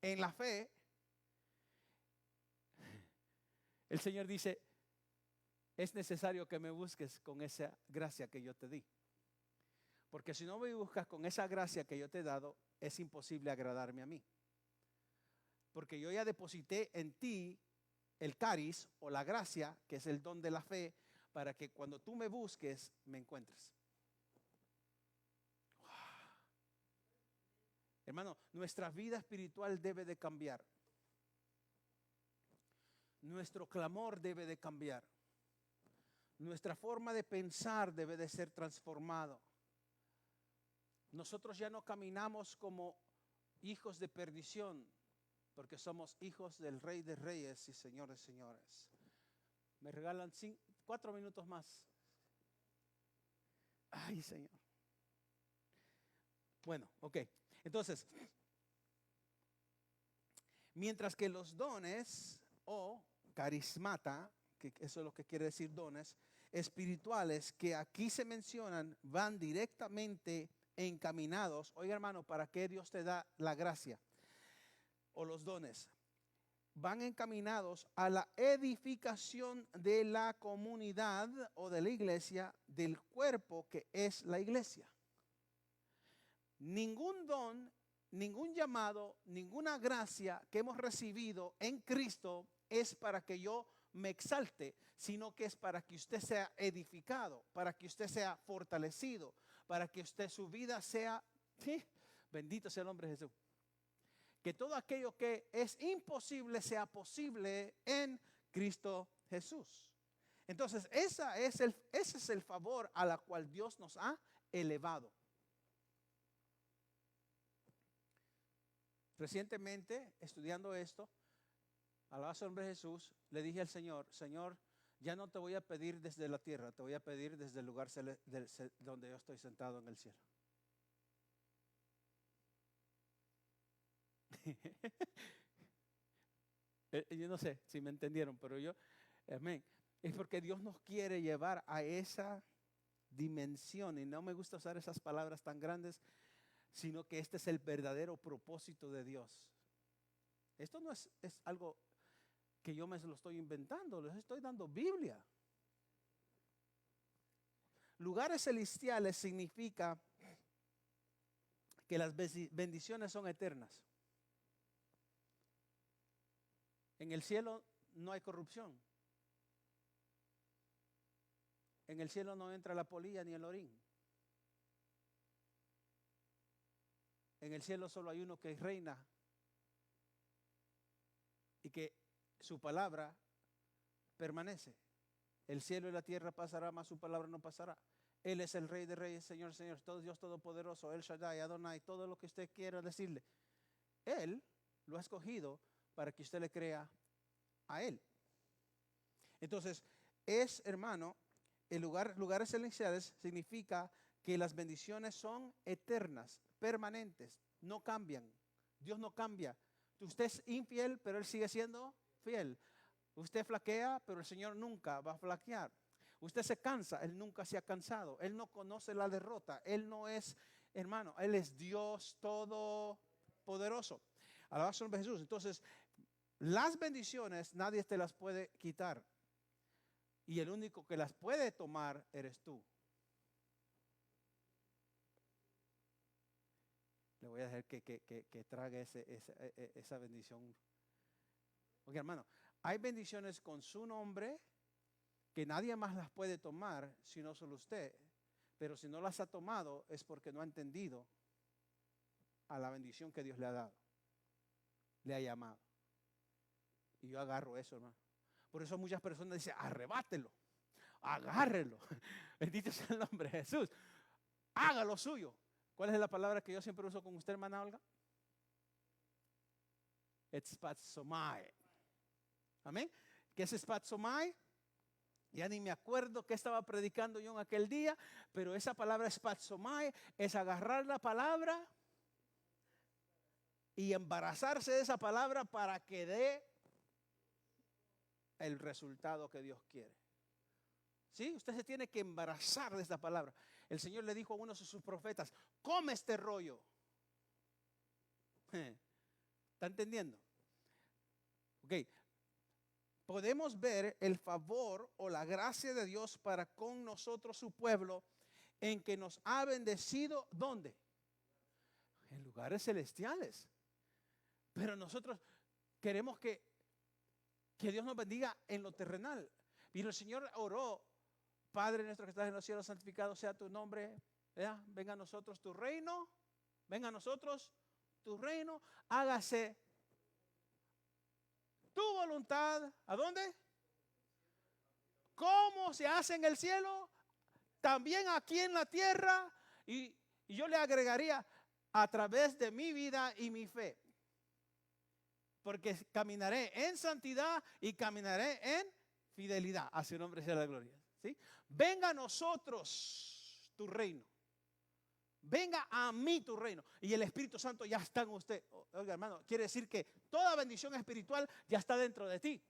en la fe, el Señor dice, es necesario que me busques con esa gracia que yo te di. Porque si no me buscas con esa gracia que yo te he dado, es imposible agradarme a mí. Porque yo ya deposité en ti el caris o la gracia, que es el don de la fe, para que cuando tú me busques, me encuentres. Hermano, nuestra vida espiritual debe de cambiar. Nuestro clamor debe de cambiar. Nuestra forma de pensar debe de ser transformado. Nosotros ya no caminamos como hijos de perdición, porque somos hijos del Rey de Reyes y Señor de Señores. Me regalan 4 minutos más. Ay, Señor. Bueno, ok. Entonces, mientras que los dones o carismata, que eso es lo que quiere decir dones, espirituales que aquí se mencionan, van directamente encaminados. Oiga, hermano, ¿para qué Dios te da la gracia o los dones? Van encaminados a la edificación de la comunidad o de la iglesia, del cuerpo que es la iglesia. Ningún don, ningún llamado, ninguna gracia que hemos recibido en Cristo es para que yo me exalte, sino que es para que usted sea edificado, para que usted sea fortalecido, para que usted su vida sea, ¿sí? Bendito sea el nombre de Jesús. Que todo aquello que es imposible sea posible en Cristo Jesús. Entonces, ese es el favor a la cual Dios nos ha elevado. Recientemente, estudiando esto, alabado sea el nombre de Jesús, le dije al Señor, Señor, ya no te voy a pedir desde la tierra, te voy a pedir desde el lugar donde yo estoy sentado en el cielo. Yo no sé si me entendieron, pero amén. Es porque Dios nos quiere llevar a esa dimensión, y no me gusta usar esas palabras tan grandes, sino que este es el verdadero propósito de Dios. Esto no es algo que yo me lo estoy inventando, les estoy dando Biblia. Lugares celestiales significa que las bendiciones son eternas. En el cielo no hay corrupción. En el cielo no entra la polilla ni el orín. En el cielo solo hay uno que reina que su palabra permanece. El cielo y la tierra pasará, mas su palabra no pasará. Él es el Rey de Reyes, Señor, Señor, todo Dios Todopoderoso, El Shaddai, Adonai, todo lo que usted quiera decirle. Él lo ha escogido para que usted le crea a Él. Entonces, hermano, lugares celestiales significa que las bendiciones son eternas, permanentes, no cambian. Dios no cambia. Usted es infiel, pero Él sigue siendo fiel. Usted flaquea, pero el Señor nunca va a flaquear. Usted se cansa, Él nunca se ha cansado. Él no conoce la derrota. Él no es, hermano, Él es Dios todopoderoso. Alabado sea el nombre de Jesús. Entonces, las bendiciones nadie te las puede quitar. Y el único que las puede tomar eres tú. Le voy a dejar que trague esa bendición. Porque hermano, hay bendiciones con su nombre que nadie más las puede tomar, sino solo usted. Pero si no las ha tomado es porque no ha entendido a la bendición que Dios le ha dado. Le ha llamado. Y yo agarro eso, hermano. Por eso muchas personas dicen, arrebátelo, agárrelo. Bendito sea el nombre de Jesús. Haga lo suyo. ¿Cuál es la palabra que yo siempre uso con usted, hermana Olga? Espatzomai. Amén. ¿Qué es espatzomai? Ya ni me acuerdo qué estaba predicando yo en aquel día, pero esa palabra espatzomai es agarrar la palabra y embarazarse de esa palabra para que dé el resultado que Dios quiere. ¿Sí? Usted se tiene que embarazar de esta palabra. El Señor le dijo a uno de sus profetas, come este rollo. ¿Está entendiendo? Ok. Podemos ver el favor o la gracia de Dios para con nosotros, su pueblo, en que nos ha bendecido, ¿dónde? En lugares celestiales. Pero nosotros queremos que Dios nos bendiga en lo terrenal. Y el Señor oró, Padre nuestro que estás en los cielos, santificado sea tu nombre. ¿Verdad? Venga a nosotros tu reino. Venga a nosotros tu reino. Hágase tu voluntad. ¿A dónde? ¿Cómo se hace en el cielo? También aquí en la tierra. Y yo le agregaría a través de mi vida y mi fe. Porque caminaré en santidad y caminaré en fidelidad. A su nombre sea la gloria. ¿Sí? Venga a nosotros tu reino. Venga a mí tu reino. Y el Espíritu Santo ya está en usted. Oiga, hermano, quiere decir que toda bendición espiritual ya está dentro de ti.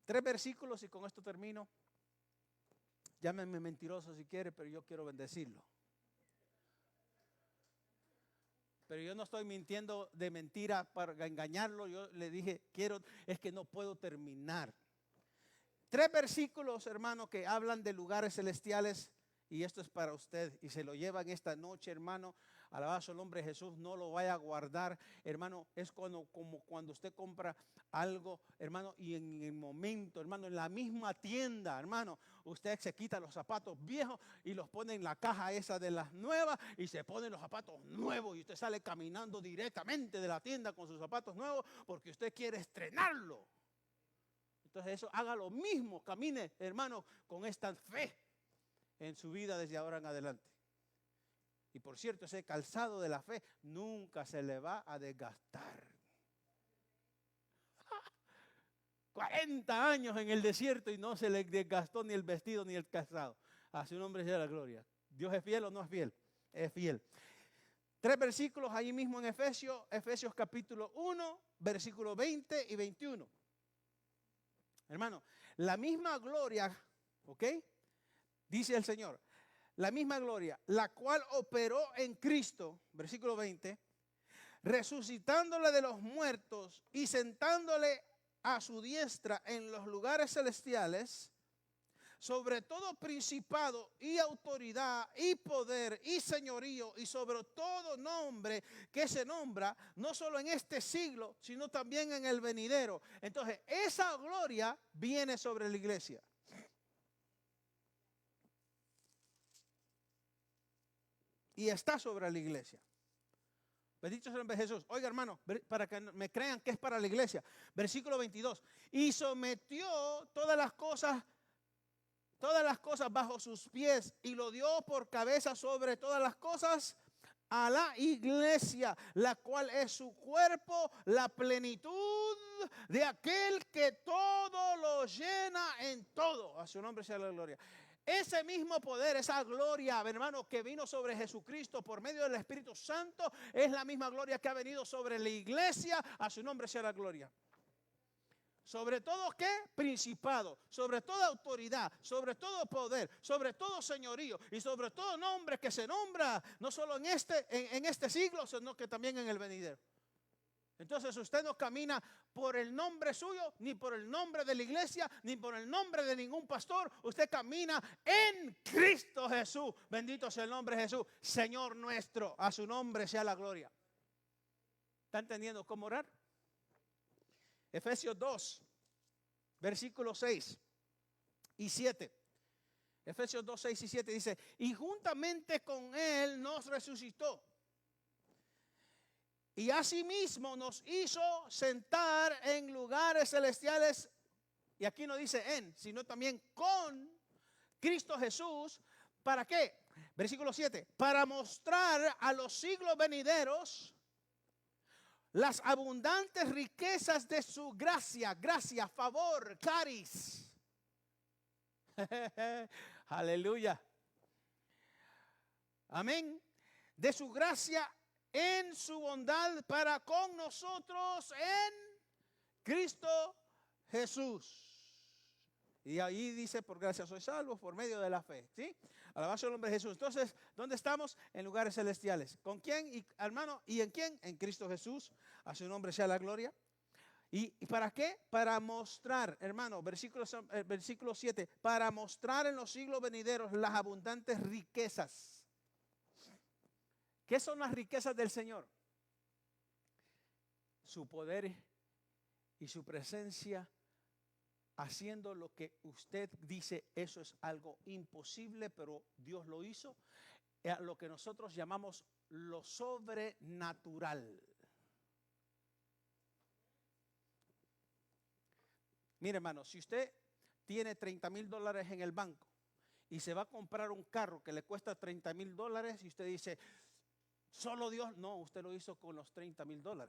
Tres versículos y con esto termino. Llámenme mentiroso si quiere, pero yo quiero bendecirlo. Pero yo no estoy mintiendo de mentira para engañarlo. Yo le dije, es que no puedo terminar. Tres versículos, hermano, que hablan de lugares celestiales. Y esto es para usted. Y se lo llevan esta noche, hermano. Alabado sea el nombre de Jesús. No lo vaya a guardar, hermano. Es como cuando usted compra algo, hermano. Y en el momento, hermano, en la misma tienda, hermano, usted se quita los zapatos viejos y los pone en la caja esa de las nuevas. Y se ponen los zapatos nuevos. Y usted sale caminando directamente de la tienda con sus zapatos nuevos porque usted quiere estrenarlo. Entonces eso, haga lo mismo. Camine, hermano, con esta fe en su vida desde ahora en adelante. Y por cierto, ese calzado de la fe nunca se le va a desgastar. 40 años en el desierto y no se le desgastó ni el vestido ni el calzado. A su nombre sea la gloria. ¿Dios es fiel o no es fiel? Es fiel. Tres versículos ahí mismo en Efesios capítulo 1, versículo 20 y 21. Hermano, la misma gloria, ¿ok? Dice el Señor, la misma gloria, la cual operó en Cristo, versículo 20, resucitándole de los muertos y sentándole a su diestra en los lugares celestiales, sobre todo principado y autoridad y poder y señorío y sobre todo nombre que se nombra, no solo en este siglo, sino también en el venidero. Entonces, esa gloria viene sobre la iglesia. y está sobre la iglesia. Bendito sea el nombre de Jesús. Oiga, hermano, para que me crean que es para la iglesia. Versículo 22. Y sometió todas las cosas bajo sus pies y lo dio por cabeza sobre todas las cosas a la iglesia, la cual es su cuerpo, la plenitud de aquel que todo lo llena en todo. A su nombre sea la gloria. Ese mismo poder, esa gloria, hermano, que vino sobre Jesucristo por medio del Espíritu Santo, es la misma gloria que ha venido sobre la iglesia. A su nombre sea la gloria. Sobre todo, ¿qué? Principado, sobre toda autoridad, sobre todo poder, sobre todo señorío y sobre todo nombre que se nombra no solo en este siglo, sino que también en el venidero. Entonces usted no camina por el nombre suyo, ni por el nombre de la iglesia, ni por el nombre de ningún pastor. Usted camina en Cristo Jesús. Bendito sea el nombre de Jesús, Señor nuestro. A su nombre sea la gloria. ¿Está entendiendo cómo orar? Efesios 2, versículos 6 y 7. Efesios 2, 6 y 7 dice: y juntamente con él nos resucitó. Y asimismo nos hizo sentar en lugares celestiales. Y aquí no dice en, sino también con Cristo Jesús. ¿Para qué? Versículo 7. Para mostrar a los siglos venideros las abundantes riquezas de su gracia, favor, caris. Aleluya. Amén. De su gracia en su bondad para con nosotros en Cristo Jesús. Y ahí dice: por gracia sois salvos por medio de la fe. ¿Sí? Alabado sea el nombre de Jesús. Entonces, ¿dónde estamos? En lugares celestiales. ¿Con quién, hermano? ¿Y en quién? En Cristo Jesús. A su nombre sea la gloria. ¿Y para qué? Para mostrar, hermano, versículo 7. Para mostrar en los siglos venideros las abundantes riquezas. ¿Qué son las riquezas del Señor? Su poder y su presencia, haciendo lo que usted dice, eso es algo imposible, pero Dios lo hizo. Lo que nosotros llamamos lo sobrenatural. Mire, hermano, si usted tiene $30,000 en el banco y se va a comprar un carro que le cuesta $30,000 y usted dice: solo Dios. No, usted lo hizo con los $30,000.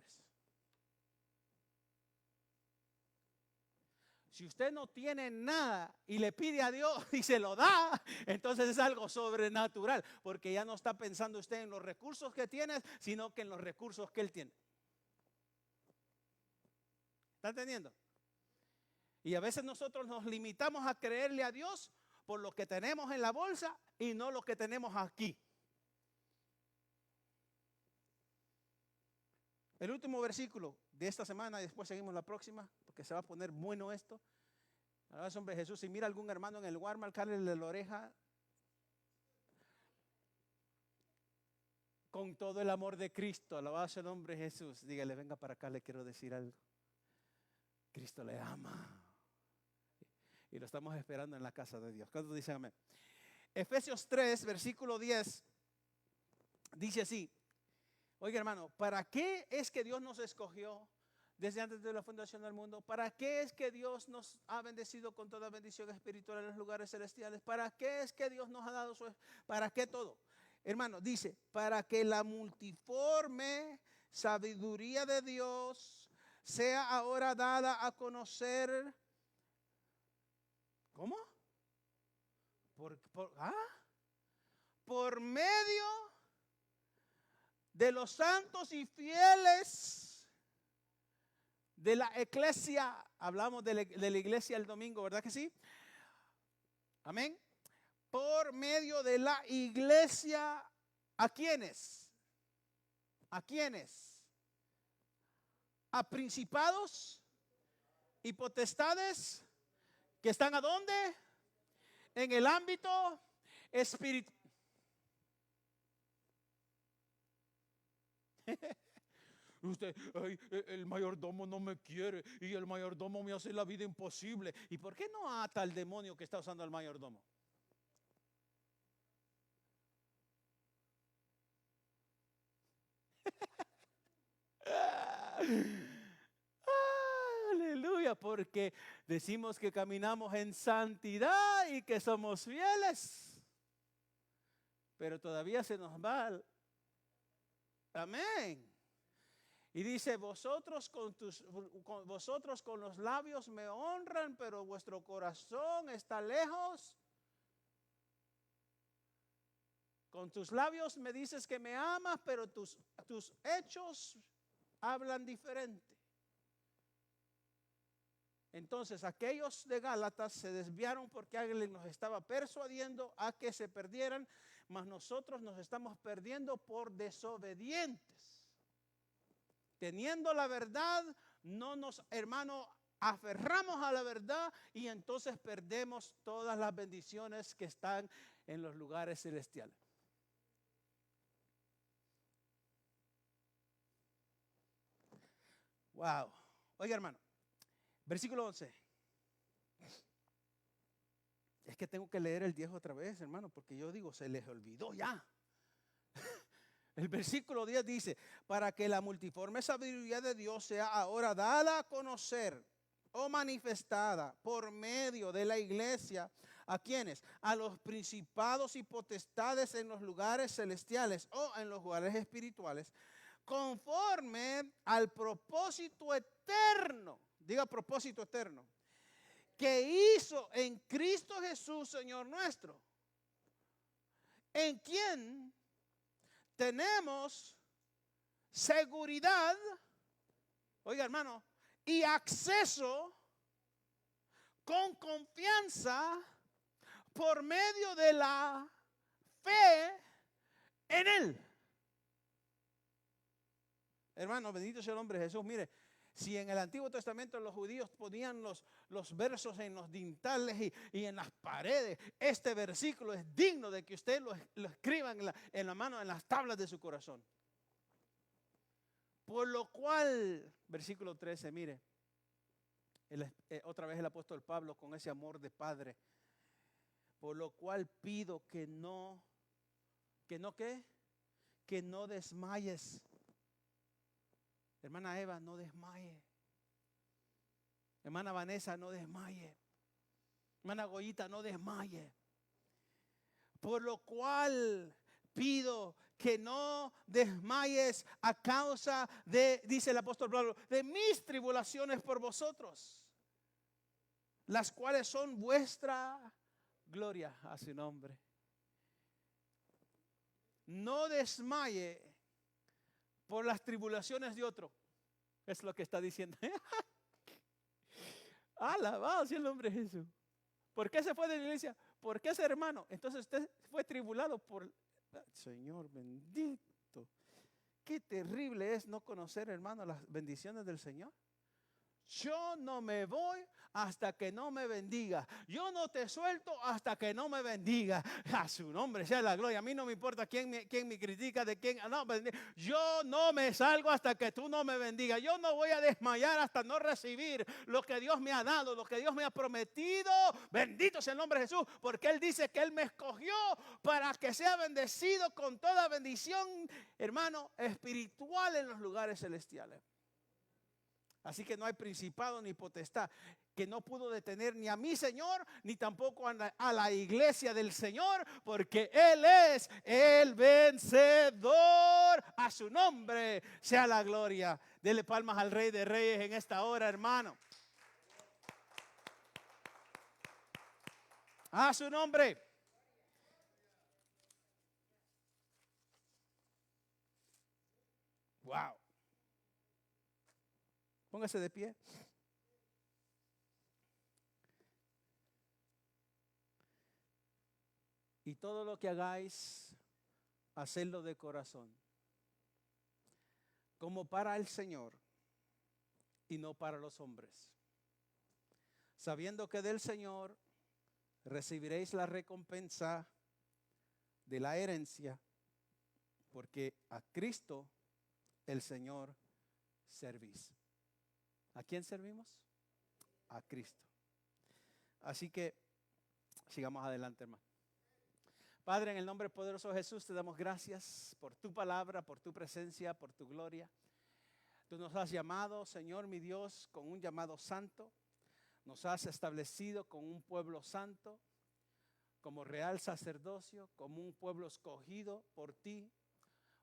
Si usted no tiene nada y le pide a Dios y se lo da, entonces es algo sobrenatural, porque ya no está pensando usted en los recursos que tiene, sino que en los recursos que Él tiene. ¿Está entendiendo? Y a veces nosotros nos limitamos a creerle a Dios por lo que tenemos en la bolsa y no lo que tenemos aquí. El último versículo de esta semana, y después seguimos la próxima, porque se va a poner bueno esto. Alabado sea el nombre de Jesús. Si mira a algún hermano en el Walmart, cálele la oreja con todo el amor de Cristo. Alabado sea el nombre de Jesús. Dígale: venga para acá, le quiero decir algo. Cristo le ama. Y lo estamos esperando en la casa de Dios. ¿Cuántos dicen amén? Efesios 3, versículo 10, dice así. Oiga, hermano, ¿para qué es que Dios nos escogió desde antes de la fundación del mundo? ¿Para qué es que Dios nos ha bendecido con toda bendición espiritual en los lugares celestiales? ¿Para qué es que Dios nos ha dado ¿para qué todo? Hermano, dice: para que la multiforme sabiduría de Dios sea ahora dada a conocer. ¿Cómo? Por medio de los santos y fieles de la iglesia. Hablamos de la iglesia el domingo, ¿verdad que sí? Amén. Por medio de la iglesia, ¿a quiénes? ¿A quiénes? A principados y potestades que están ¿a dónde? En el ámbito espiritual. Usted: ay, el mayordomo no me quiere y el mayordomo me hace la vida imposible. ¿Y por qué no ata al demonio que está usando al mayordomo? Aleluya, porque decimos que caminamos en santidad y que somos fieles, pero todavía se nos va. Amén. Y dice, vosotros con los labios me honran, pero vuestro corazón está lejos. Con tus labios me dices que me amas, pero tus hechos hablan diferente. Entonces aquellos de Gálatas se desviaron porque alguien nos estaba persuadiendo a que se perdieran, mas nosotros nos estamos perdiendo por desobedientes. Teniendo la verdad, no nos, hermano, aferramos a la verdad y entonces perdemos todas las bendiciones que están en los lugares celestiales. Wow. Oiga, hermano, versículo 11. Es que tengo que leer el 10 otra vez, hermano, porque yo digo, se les olvidó ya. El versículo 10 dice, para que la multiforme sabiduría de Dios sea ahora dada a conocer o manifestada por medio de la iglesia. ¿A quiénes? A los principados y potestades en los lugares celestiales o en los lugares espirituales, conforme al propósito eterno. Diga propósito eterno. Que hizo en Cristo Jesús, Señor nuestro. En quien tenemos seguridad, oiga hermano, y acceso con confianza por medio de la fe en Él. Hermano, bendito sea el nombre de Jesús. Mire, si en el Antiguo Testamento los judíos ponían los versos en los dintales y en las paredes, este versículo es digno de que usted lo escriba en la mano, en las tablas de su corazón. Por lo cual, versículo 13, mire, otra vez el apóstol Pablo con ese amor de padre. Por lo cual pido que no desmayes. Hermana Eva, no desmaye. Hermana Vanessa, no desmaye. Hermana Goyita, no desmaye. Por lo cual pido que no desmayes a causa de, dice el apóstol Pablo, de mis tribulaciones por vosotros, las cuales son vuestra gloria a su nombre. No desmaye por las tribulaciones de otro. Es lo que está diciendo. Alabado sea el nombre de Jesús. ¿Por qué se fue de la iglesia? Porque es hermano. Entonces usted fue tribulado por... Señor bendito. Qué terrible es no conocer, hermano, las bendiciones del Señor. Yo no me voy hasta que no me bendiga. Yo no te suelto hasta que no me bendiga. A su nombre sea la gloria. A mí no me importa quién me critica, de quién. No, yo no me salgo hasta que tú no me bendigas. Yo no voy a desmayar hasta no recibir lo que Dios me ha dado, lo que Dios me ha prometido. Bendito sea el nombre de Jesús, porque Él dice que Él me escogió para que sea bendecido con toda bendición, hermano, espiritual en los lugares celestiales. Así que no hay principado ni potestad que no pudo detener ni a mi Señor, ni tampoco a la iglesia del Señor, porque Él es el vencedor. A su nombre sea la gloria. Dele palmas al Rey de Reyes en esta hora, hermano. A su nombre. Wow. Póngase de pie. Y todo lo que hagáis, hacedlo de corazón, como para el Señor y no para los hombres, sabiendo que del Señor recibiréis la recompensa de la herencia, porque a Cristo el Señor servís. ¿A quién servimos? A Cristo. Así que sigamos adelante, hermano. Padre, en el nombre poderoso de Jesús, te damos gracias por tu palabra, por tu presencia, por tu gloria. Tú nos has llamado, Señor mi Dios, con un llamado santo. Nos has establecido con un pueblo santo, como real sacerdocio, como un pueblo escogido por ti,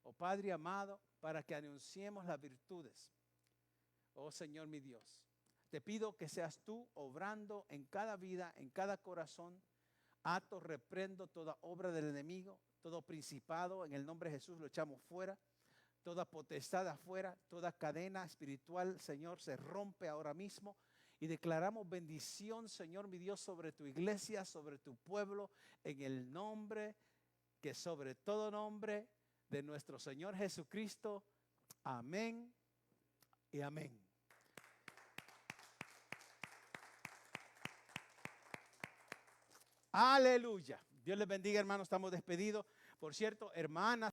oh Padre amado, para que anunciemos las virtudes. Oh Señor mi Dios, te pido que seas tú obrando en cada vida, en cada corazón. Ato, reprendo toda obra del enemigo, todo principado, en el nombre de Jesús lo echamos fuera. Toda potestad afuera, toda cadena espiritual, Señor, se rompe ahora mismo. Y declaramos bendición, Señor mi Dios, sobre tu iglesia, sobre tu pueblo, en el nombre que sobre todo nombre de nuestro Señor Jesucristo. Amén y amén. Aleluya. Dios les bendiga, hermanos. Estamos despedidos. Por cierto, hermanas.